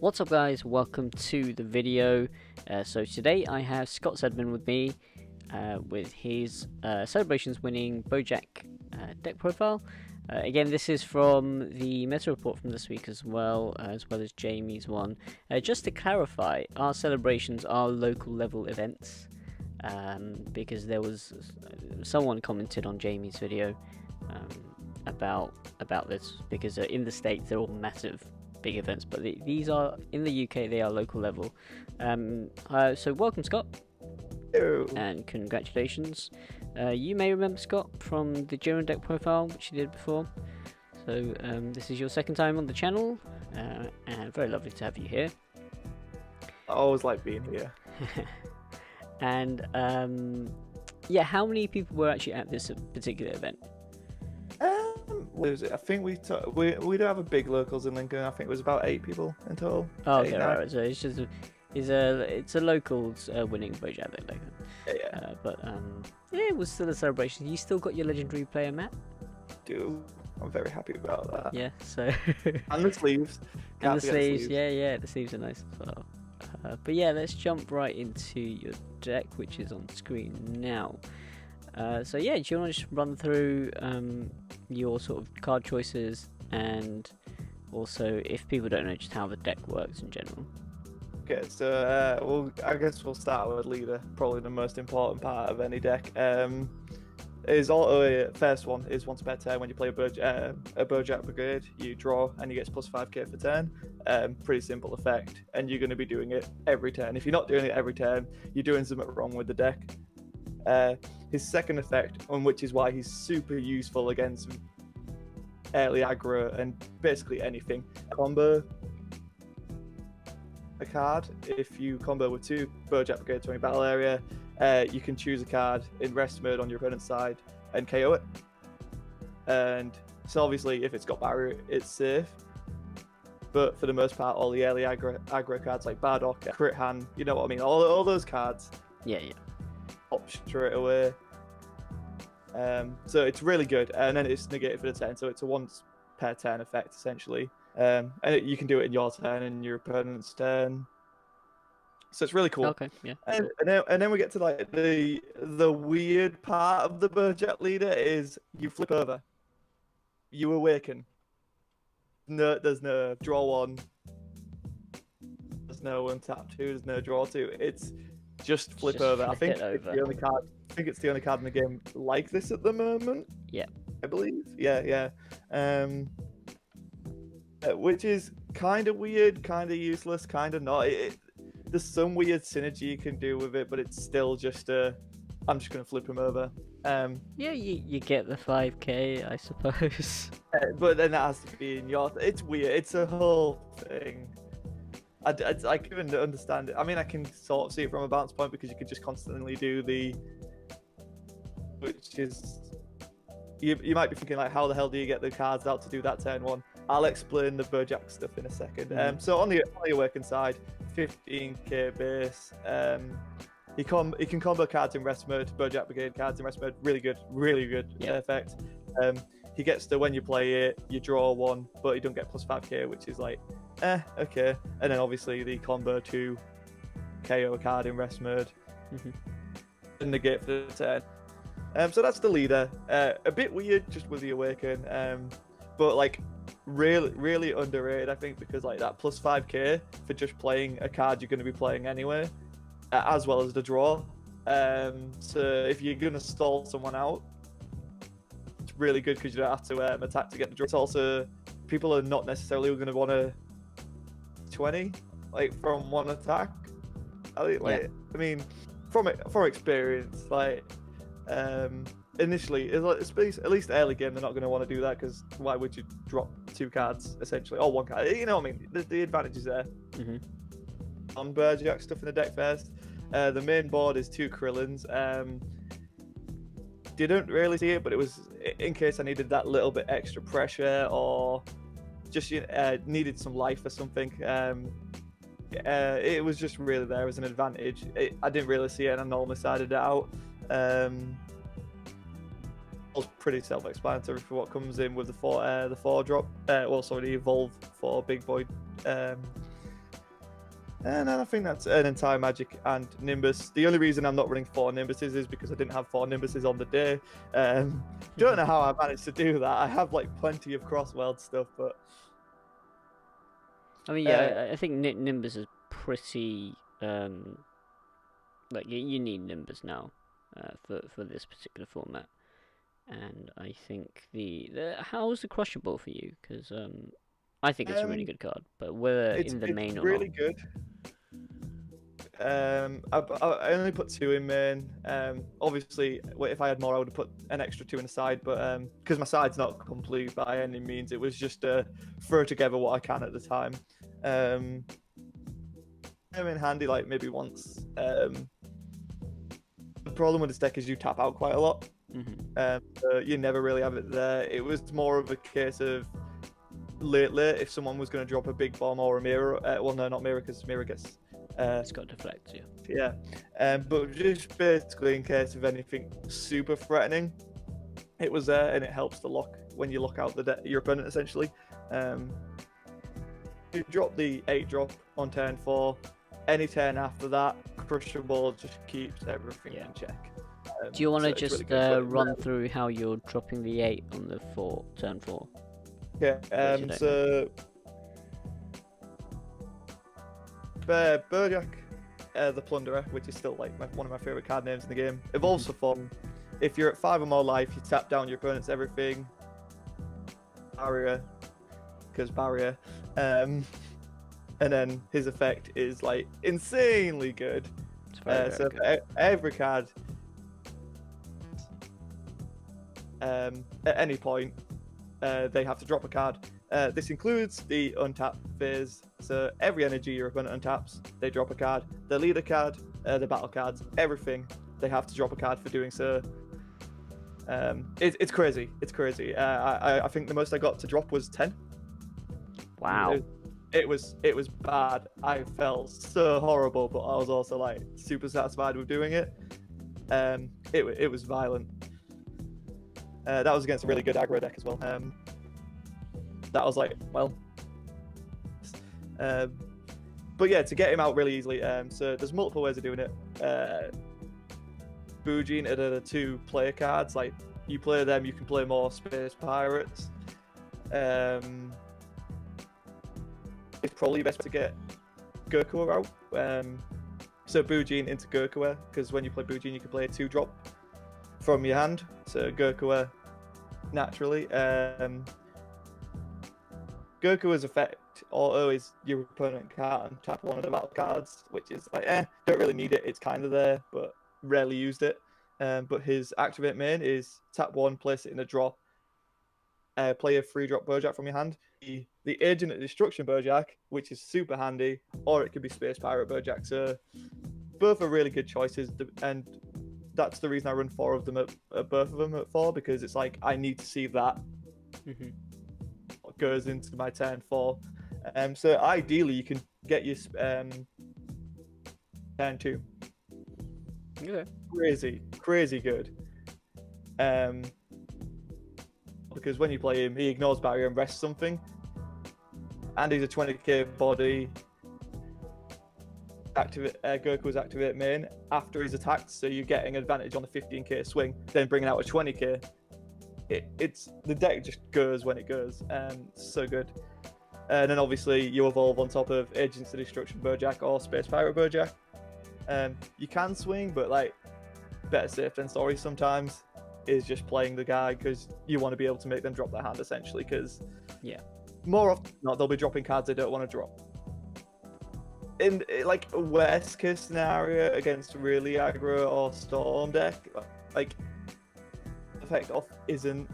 What's up guys, welcome to the video. So today I have Scot Sedman with me with his Celebrations winning Boujack deck profile. Again, this is from the meta report from this week as well as Jamie's one. Just to clarify, our celebrations are local level events because there was someone commented on Jamie's video about this, because in the States they're all massive big events, but these are in the UK, they are local level. So welcome, Scot. Hello. And congratulations. You may remember Scot from the German deck profile which you did before, so this is your second time on the channel, and very lovely to have you here. I always like being here. And yeah, how many people were actually at this particular event? What is it? I think we do have a big locals in Lincoln. I think it was about 8 people in total. Oh, 8, okay, 9. right. So it's just it's a locals winning Boujack deck. Yeah. But yeah, it was still a celebration. You still got your legendary player map. I'm very happy about that. Yeah. So And the sleeves. and the Can't forget sleeves. Yeah. The sleeves are nice as well. But yeah, let's jump right into your deck, which is on screen now. So yeah, do you want to just run through your sort of card choices, and also, if people don't know, just how the deck works in general? Okay, so I guess we'll start with leader, probably the most important part of any deck. First one is once per turn when you play a Boujack Brigade, you draw and you get plus 5k for turn. Pretty simple effect, and you're going to be doing it every turn. If you're not doing it every turn, you're doing something wrong with the deck. His second effect, on which is why he's super useful against early aggro and basically anything, combo a card. If you combo with 2 Boujack Brigade to any battle area, you can choose a card in rest mode on your opponent's side and KO it. And so obviously if it's got barrier, it's safe. But for the most part, all the early aggro cards like Bardock, Crit Hand, you know what I mean, all those cards, Yeah. pop straight away. So it's really good, and then it's negated for the turn, so it's a once per turn effect essentially. And you can do it in your turn and your opponent's turn, so it's really cool. Okay. Yeah. And then we get to like the weird part of the Boujack leader is you flip over, you awaken. No, there's no draw 1, there's no untap 2, there's no draw 2. It's just flip Just over. flip I think it it's over. the only card. I think it's the only card in the game like this at the moment. Yeah. I believe. Yeah. Which is kind of weird, kind of useless, kind of not. There's some weird synergy you can do with it, but it's still just I'm just gonna flip him over. Yeah, you get the 5k, I suppose. But then that has to be in your. It's weird. It's a whole thing. I can't even understand it. I mean, I can sort of see it from a balance point because you can just constantly do the, which is, you might be thinking like, how the hell do you get the cards out to do that turn 1? I'll explain the Boujack stuff in a second. So on the working side, 15k base. He can combo cards in rest mode, Boujack Brigade cards in rest mode. Really good effect. He gets to, when you play it, you draw 1, but he don't get plus 5k, which is like, okay. And then obviously the combo 2 KO a card in rest mode and negate for the turn. So that's the leader. A bit weird just with the awaken, but like really underrated, I think, because like that plus 5k for just playing a card you're going to be playing anyway, as well as the draw. So if you're going to stall someone out, it's really good because you don't have to attack to get the draw. It's also, people are not necessarily going to want to 20 like from one attack. I mean, from experience, like initially, at least early game, they're not going to want to do that, because why would you drop 2 cards essentially, or 1 card? You know what I mean? The advantage is there. On Boujack stuff in the deck first. The main board is 2 Krillins. Didn't really see it, but it was in case I needed that little bit extra pressure, or just needed some life or something. It was just really there as an advantage. I didn't really see it, and I normally sided it out. Was pretty self-explanatory for what comes in with the 4 drop. The evolve for big boy And I think that's an entire magic and Nimbus. The only reason I'm not running 4 Nimbuses is because I didn't have 4 Nimbuses on the day. Don't know how I managed to do that. I have like plenty of cross-world stuff, but I mean, yeah, I think Nimbus is pretty. Like you need Nimbus now, for this particular format, and I think the how's the Crushable for you? Because I think it's a really good card, but whether in the main or really not. good. I only put 2 in main. Obviously, if I had more, I would have put an extra 2 in the side. But because my side's not complete by any means, it was just throw together what I can at the time. I'm in handy like maybe once. The problem with this deck is you tap out quite a lot. You never really have it there. It was more of a case of lately, if someone was going to drop a big bomb or a mirror, well, no, not mirror, because mirror gets. It's got deflect, yeah. Yeah, but just basically in case of anything super threatening, it was there, and it helps to lock when you lock out your opponent essentially. You drop the 8-drop on turn 4. Any turn after that, Crushable just keeps everything in check. Do you want to so just really run through how you're dropping the 8 on the turn 4? Yeah. So Boujack, the Plunderer, which is still like one of my favorite card names in the game, evolves for fun. If you're at 5 or more life, you tap down your opponent's everything. Barrier, because barrier. And then his effect is like insanely good. So good. Every card, at any point, they have to drop a card. This includes the untap phase. So every energy your opponent untaps, they drop a card. The leader card, the battle cards, everything, they have to drop a card for doing so. It's crazy. It's crazy. I think the most I got to drop was 10. Wow. It was bad. I felt so horrible, but I was also like super satisfied with doing it. It was violent. That was against a really good aggro deck as well. That was like, well. But yeah, to get him out really easily. So there's multiple ways of doing it. Boujack are the 2 player cards. Like you play them, you can play more Space Pirates. It's probably best to get Goku out. So Boujack into Goku, because when you play Boujack, you can play a 2-drop from your hand. So Goku naturally. Goku's effect auto is your opponent can't tap one of the battle cards, which is like, don't really need it. It's kind of there, but rarely used it. But his activate main is tap 1, place it in a draw. Play a 3-drop Boujack from your hand. The Agent of Destruction Boujack, which is super handy, or it could be Space Pirate Boujack. So both are really good choices, and that's the reason I run 4 of them at both of them at 4, because it's like I need to see that what goes into my turn 4. So ideally you can get your turn 2. Okay. Crazy good. Because when you play him, he ignores barrier and rests something, and he's a 20k body. Goku's activate main after he's attacked, so you're getting advantage on the 15k swing, then bringing out a 20k. It's the deck just goes when it goes, so good. And then obviously you evolve on top of Agents of Destruction Boujack or Space Pirate Boujack. You can swing, but like better safe than sorry sometimes is just playing the guy, because you want to be able to make them drop their hand essentially, because more often than not they'll be dropping cards they don't want to drop. In like a worst case scenario against really aggro or storm deck, like effect off isn't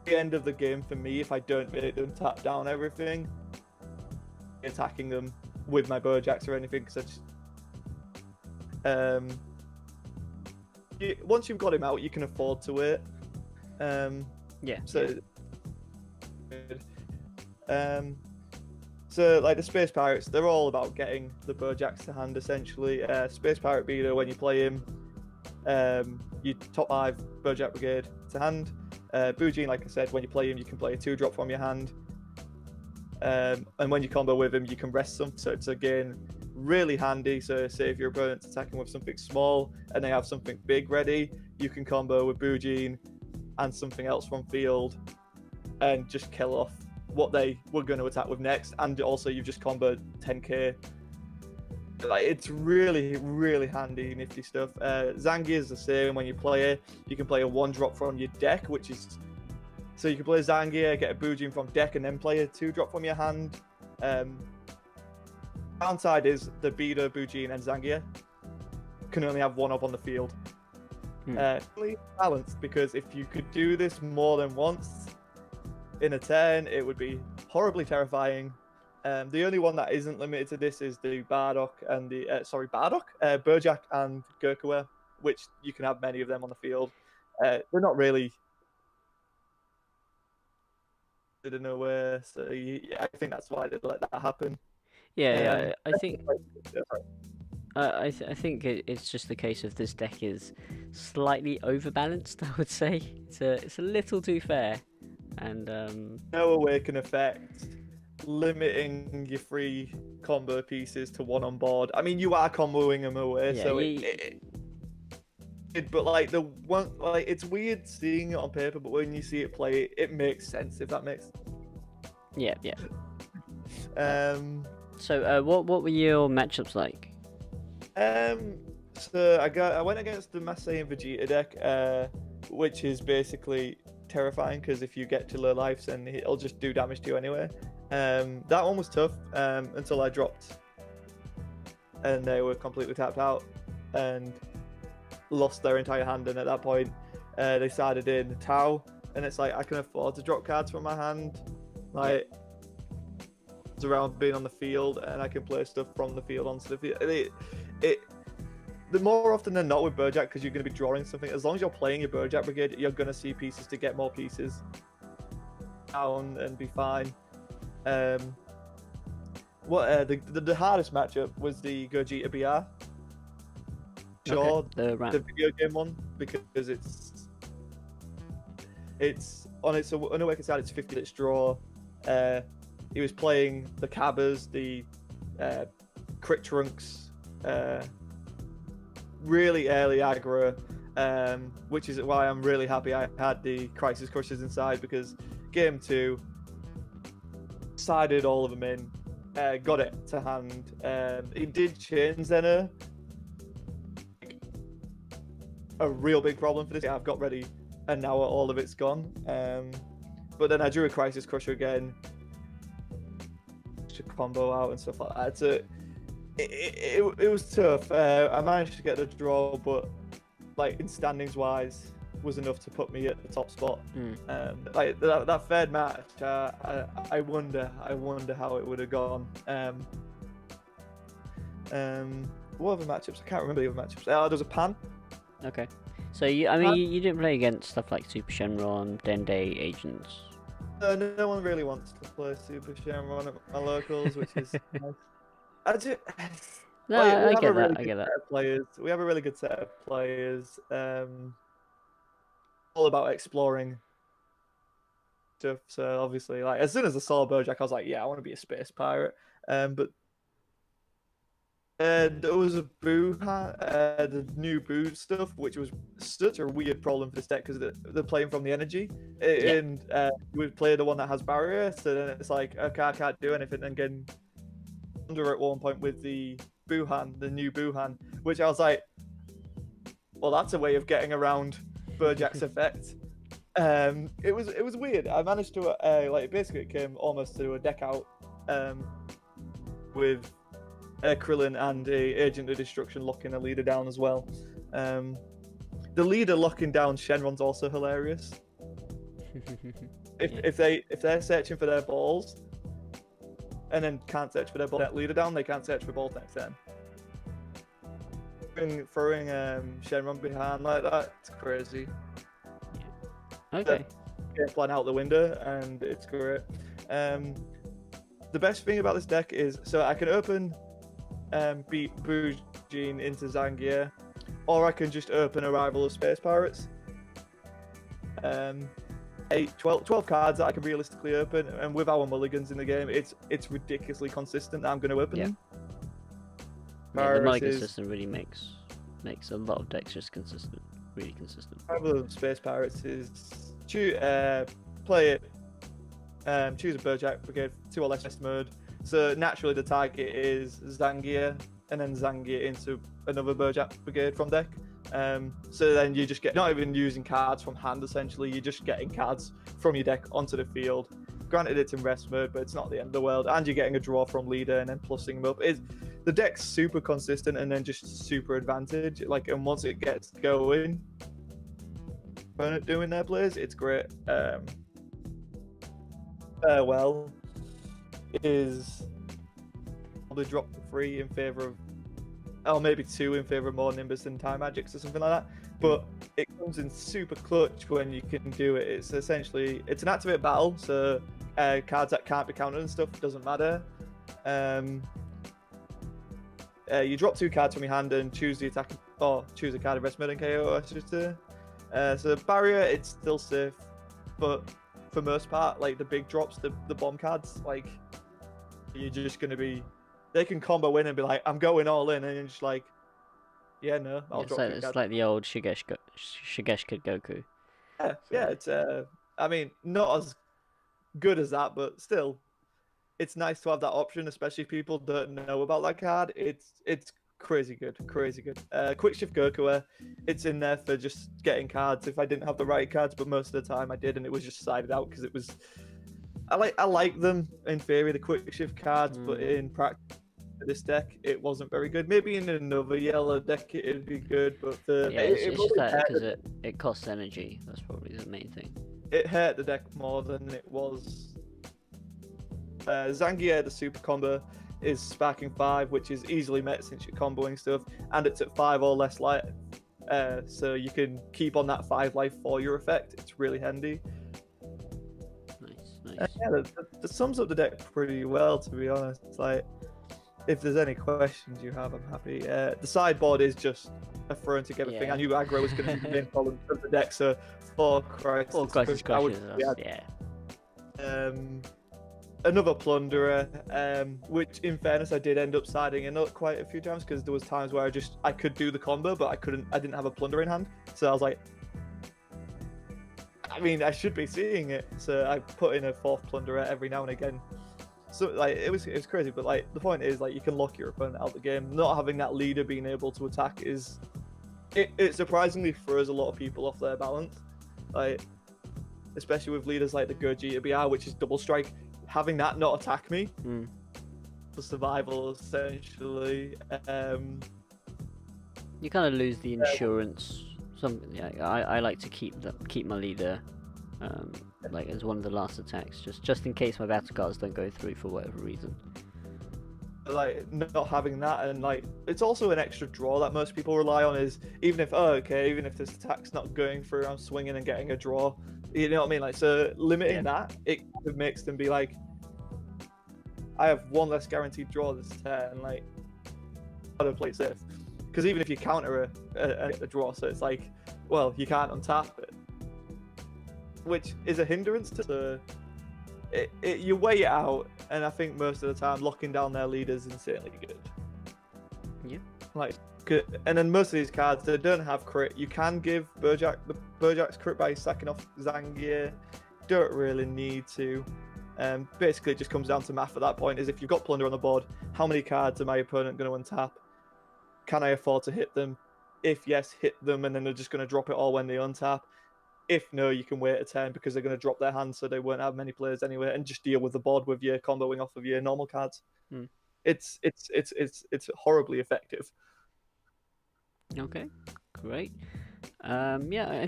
the end of the game for me if I don't make them tap down everything, attacking them with my Bojacks or anything, because I just once you've got him out, you can afford to wait. So like the Space Pirates, they're all about getting the Bojacks to hand essentially. Space Pirate Beater, when you play him, you top 5 Bojack Brigade to hand. Boujack, like I said, when you play him, you can play a 2-drop from your hand. And when you combo with him, you can rest some. So it's again really handy. So say if your opponent's attacking with something small and they have something big ready, you can combo with Boujack and something else from field and just kill off what they were going to attack with next. And also you've just comboed 10k. Like, it's really, really handy, nifty stuff. Zangief is the same. When you play it, you can play a 1-drop from your deck, which is... So you can play Zangief, get a Boujack from deck, and then play a 2-drop from your hand. Downside is the Beater, Boujack, and Zangief can only have 1 up on the field. Really balanced, because if you could do this more than once in a turn, it would be horribly terrifying. The only one that isn't limited to this is the Boujack and the Boujack and Gurkha, which you can have many of them on the field. They're not really nowhere, so I think that's why they let that happen. Yeah, I think. I think it's just the case of this deck is slightly overbalanced. I would say it's a little too fair, and no awaken effect, limiting your free combo pieces to 1 on board. I mean, you are comboing them away, yeah, so but like the one, like it's weird seeing it on paper, but when you see it play, it makes sense. If that makes. Yeah. Um. So, what were your matchups like? So I went against the Masai and Vegeta deck, which is basically terrifying because if you get to low lives, then it'll just do damage to you anyway. That one was tough until I dropped, and they were completely tapped out and lost their entire hand. And at that point, they sided in Tau, and it's like I can afford to drop cards from my hand, like around being on the field, and I can play stuff from the field onto the field. The more often than not with Boujack, because you're going to be drawing something, as long as you're playing your Boujack Brigade, you're going to see pieces to get more pieces down and be fine. The hardest matchup was the Gogeta BR. Sure, the video game one, because it's on its unawakened side, it's 50 its draw. He was playing the Cabbers, the Crit Trunks, really early aggro, which is why I'm really happy I had the Crisis Crushers inside, because game 2 sided all of them in, got it to hand. He did chain Zeno, a real big problem for this. I've got ready, and now all of it's gone. But then I drew a Crisis Crusher again to combo out and stuff like that. So it was tough. I managed to get the draw, but like in standings wise, was enough to put me at the top spot. Like that third match, I wonder how it would have gone. What other matchups? I can't remember the other matchups. There was a Pan. Okay. So you didn't play against stuff like Super Shenron, Dende agents. No one really wants to play Super Shenron at my locals, which is nice. I get that. Players. We have a really good set of players. All about exploring stuff. So obviously, like as soon as I saw Boujack, I was like, yeah, I want to be a space pirate. But there was a the new Boo stuff, which was such a weird problem for this deck because they're playing from the energy, and we play the one that has barrier. So then it's like, okay, I can't do anything, and getting under at one point with the Bouhan, the new Bouhan, which I was like, well, that's a way of getting around Boujack's effect. It was weird. I managed to basically it came almost to a deck out with Krillin and a Agent of Destruction locking a leader down as well. The leader locking down Shenron's also hilarious. If they're searching for their balls and then can't search for their ball, that leader down, they can't search for balls next turn. Throwing Shenron behind like that, it's crazy. Okay. Game plan out the window, and it's great. The best thing about this deck is, so I can open beat Boujack into Zangief, or I can just open Arrival of Space Pirates. 12 cards that I can realistically open, and with our mulligans in the game, it's ridiculously consistent that I'm going to open them. Yeah, the mulligan system really makes a lot of decks just consistent, really consistent. Problem with Space Pirates is play it, choose a Boujack brigade, 2 or less best mode. So naturally the target is Zangier, and then Zangier into another Boujack brigade from deck. So then you just get, not even using cards from hand essentially, you're just getting cards from your deck onto the field. Granted it's in rest mode, but it's not the end of the world, and you're getting a draw from leader and then plussing them up. The deck's super consistent and then just super advantage. Like, and once it gets going, opponent doing their plays, it's great. Farewell is probably drop to 3 in favor of, or maybe 2 in favor of more Nimbus and Time Magics or something like that. But it comes in super clutch when you can do it. It's essentially, it's an activate battle, so cards that can't be countered and stuff doesn't matter. You drop 2 cards from your hand and choose the attack, or choose a card of rest mode and KO. I should say. So barrier, it's still safe, but for most part, like the big drops, the bomb cards, like you're just gonna be, they can combo in and be like, I'm going all in, and you're just like, yeah, no, I'll drop. It's like the old Shigeshka Goku. Yeah, it's I mean, not as good as that, but still, it's nice to have that option, especially if people don't know about that card. It's crazy good. Quick Shift Goku, it's in there for just getting cards if I didn't have the right cards, but most of the time I did, and it was just sided out because it was. I like them in theory, the Quick Shift cards, but in practice, for this deck, it wasn't very good. Maybe in another yellow deck it'd be good, but it's just that because it costs energy. That's probably the main thing. It hurt the deck more than it was. Zangier, the super combo, is sparking 5, which is easily met since you're comboing stuff, and it's at 5 or less life, so you can keep on that 5 life for your effect. It's really handy. Nice. Yeah, that sums up the deck pretty well, to be honest. It's like, if there's any questions you have, I'm happy. The sideboard is just a thrown together thing. I knew aggro was going to be the main problem of the deck, so 4 Crisis Crushes, another Plunderer, which in fairness I did end up siding in quite a few times, because there was times where I could do the combo, but I didn't have a Plunderer in hand, so I was like, I mean, I should be seeing it, so I put in a 4th Plunderer every now and again. So like it was crazy, but like the point is, like, you can lock your opponent out of the game. Not having that leader being able to attack it surprisingly throws a lot of people off their balance, like especially with leaders like the Gogeta BR, which is double strike. Having that not attack me for survival, essentially. You kind of lose the insurance. I like to keep my leader like as one of the last attacks, just in case my battle cards don't go through for whatever reason. Like, not having that, and like it's also an extra draw that most people rely on, is even if this attack's not going through, I'm swinging and getting a draw. You know what I mean? Like, so limiting that, it kind of makes them be like, I have 1 less guaranteed draw this turn. Like, I don't play safe, because even if you counter a draw, so it's like, well, you can't untap it, which is a hindrance to you weigh it out, and I think most of the time locking down their leaders is insanely good. Yeah. Like, and then most of these cards, they don't have crit. You can give Bojack's crit by sacking off Zangier. Don't really need to. Basically, it just comes down to math at that point. Is if you've got Plunder on the board, how many cards are my opponent going to untap? Can I afford to hit them? If yes, hit them, and then they're just going to drop it all when they untap. If no, you can wait a turn, because they're going to drop their hand, so they won't have many players anyway, and just deal with the board with your comboing off of your normal cards. It's horribly effective. Okay, great. I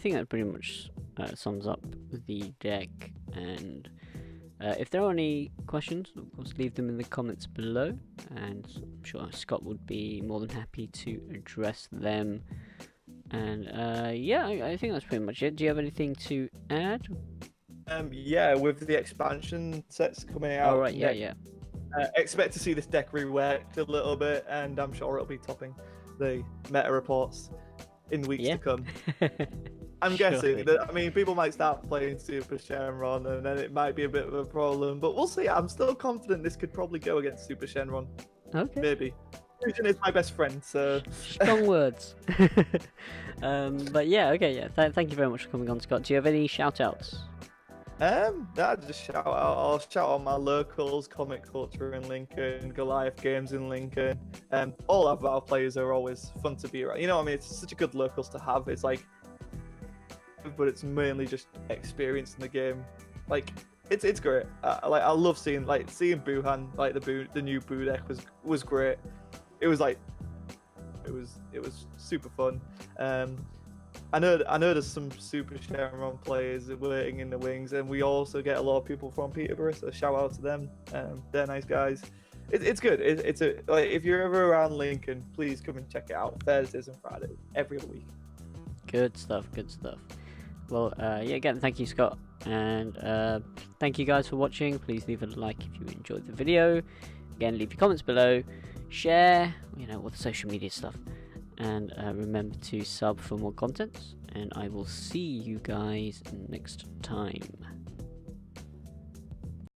think that pretty much sums up the deck. And if there are any questions, of course, leave them in the comments below, and I'm sure Scott would be more than happy to address them. And I think that's pretty much it. Do you have anything to add? With the expansion sets coming out. Oh, right, yeah. Expect to see this deck reworked a little bit, and I'm sure it'll be topping the meta reports in weeks to come. I'm guessing that, I mean, people might start playing Super Shenron and then it might be a bit of a problem, but we'll see. I'm still confident this could probably go against Super Shenron. Okay. Maybe. Fusion is my best friend, so. Strong words. But yeah, okay, yeah. Thank you very much for coming on, Scott. Do you have any shout outs? Just shout out. I'll shout out my locals, Comic Culture in Lincoln, Goliath Games in Lincoln. All of our players are always fun to be around. You know what I mean? It's such a good locals to have. It's like, but it's mainly just experience in the game. Like, it's great. I love seeing Bouhan, like the new Boujack was great. It was super fun. I know there's some Super Shenron players waiting in the wings, and we also get a lot of people from Peterborough. So shout out to them. They're nice guys. It's good. If you're ever around Lincoln, please come and check it out. Thursdays and Fridays every other week. Good stuff. Good stuff. Well, yeah, again, thank you, Scott, and thank you guys for watching. Please leave a like if you enjoyed the video. Again, leave your comments below, share, all the social media stuff, and remember to sub for more content. And I will see you guys next time.